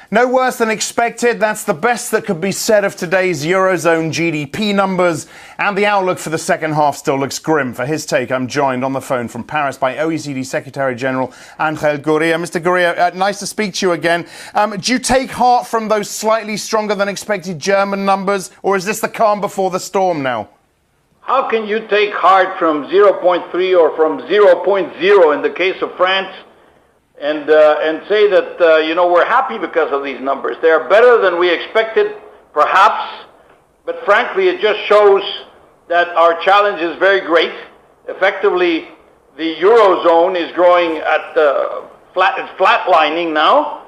No worse than expected. That's the best that could be said of today's Eurozone GDP numbers. And the outlook for the second half still looks grim. For his take, I'm joined on the phone from Paris by OECD Secretary-General Angel Gurria. Mr. Gurria, nice to speak to you again. Do you take heart from those slightly stronger than expected German numbers? Or is this the calm before the storm now? How can you take heart from 0.3 or from 0.0 in the case of France? And say that, we're happy because of these numbers. They are better than we expected, perhaps, but frankly, it just shows that our challenge is very great. Effectively, the Eurozone is growing at flatlining now,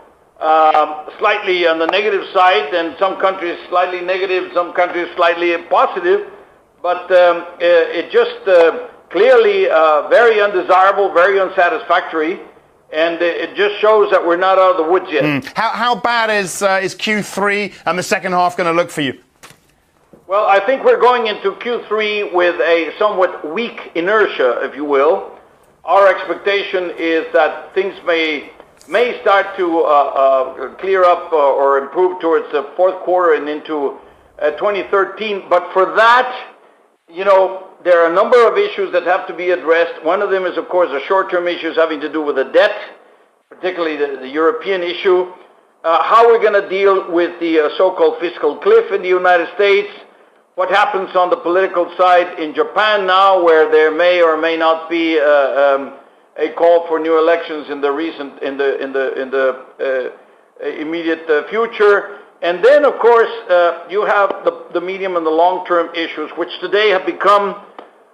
slightly on the negative side, and some countries slightly negative, some countries slightly positive, but it just clearly very undesirable, very unsatisfactory. And it just shows that we're not out of the woods yet. How bad is Q3 and the second half going to look for you? Well, I think we're going into Q3 with a somewhat weak inertia, if you will. Our expectation is that things may start to clear up or improve towards the fourth quarter and into 2013. But for that, there are a number of issues that have to be addressed. One of them is, of course, the short-term issues having to do with the debt, particularly the European issue. How we're going to deal with the so-called fiscal cliff in the United States. What happens on the political side in Japan now, where there may or may not be a call for new elections in the immediate future. And then, of course, you have the medium and the long-term issues, which today have become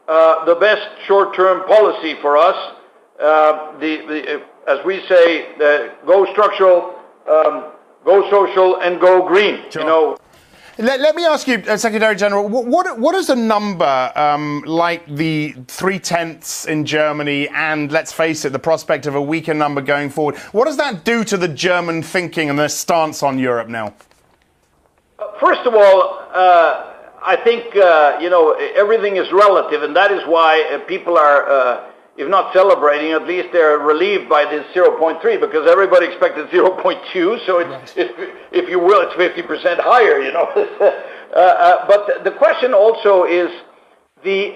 the best short-term policy for us. As we say, go structural, go social, and go green. Sure. Let me ask you, Secretary General, what is a number like the 0.3 in Germany and, let's face it, the prospect of a weaker number going forward? What does that do to the German thinking and their stance on Europe now? First of all, I think, everything is relative, and that is why people are, if not celebrating, at least they're relieved by this 0.3, because everybody expected 0.2, so it's, if you will, it's 50% higher, But the question also is the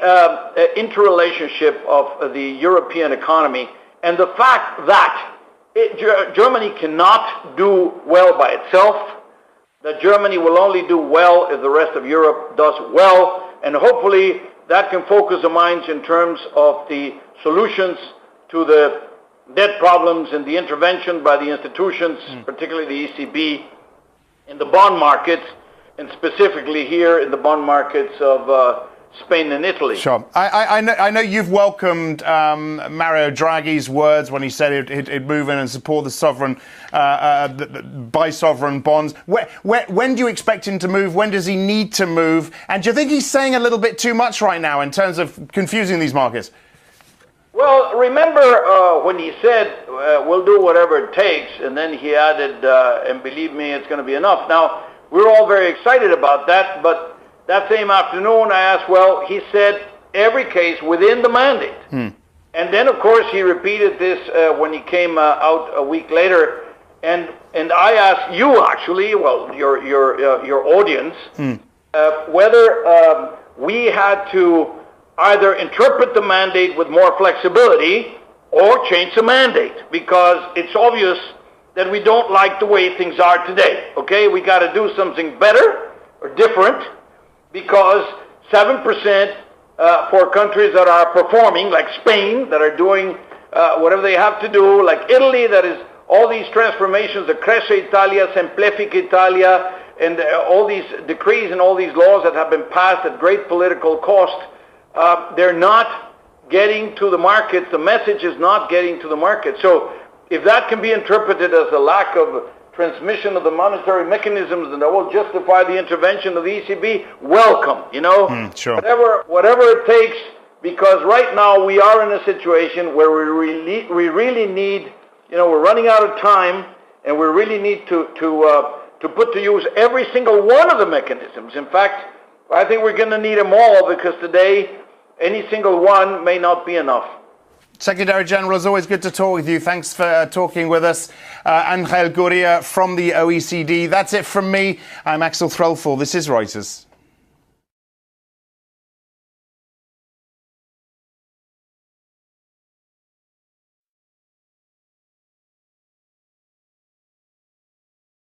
interrelationship of the European economy and the fact that Germany cannot do well by itself, that Germany will only do well if the rest of Europe does well, and hopefully that can focus the minds in terms of the solutions to the debt problems and the intervention by the institutions, particularly the ECB, in the bond markets, and specifically here in the bond markets of Spain and Italy. Sure. I know you've welcomed Mario Draghi's words when he said he'd move in and support the sovereign, buy sovereign bonds. When do you expect him to move? When does he need to move? And do you think he's saying a little bit too much right now in terms of confusing these markets? Well, remember when he said, we'll do whatever it takes, and then he added, and believe me, it's going to be enough. Now, we're all very excited about that, but that same afternoon, I asked, well, he said every case within the mandate. And then, of course, he repeated this when he came out a week later. And I asked you, actually, well, your audience, whether we had to either interpret the mandate with more flexibility or change the mandate, because it's obvious that we don't like the way things are today. Okay, we got to do something better or different. Because 7% for countries that are performing, like Spain, that are doing whatever they have to do, like Italy, that is all these transformations, the Cresce Italia, Semplifica Italia, and all these decrees and all these laws that have been passed at great political cost, they're not getting to the markets. The message is not getting to the market. So if that can be interpreted as a lack of transmission of the monetary mechanisms, and that will justify the intervention of the ECB, welcome, Sure. Whatever it takes, because right now we are in a situation where we really need, we're running out of time, and we really need to put to use every single one of the mechanisms. In fact, I think we're going to need them all, because today any single one may not be enough. Secretary General, it's always good to talk with you. Thanks for talking with us. Angel Gurria from the OECD. That's it from me. I'm Axel Threlfall. This is Reuters.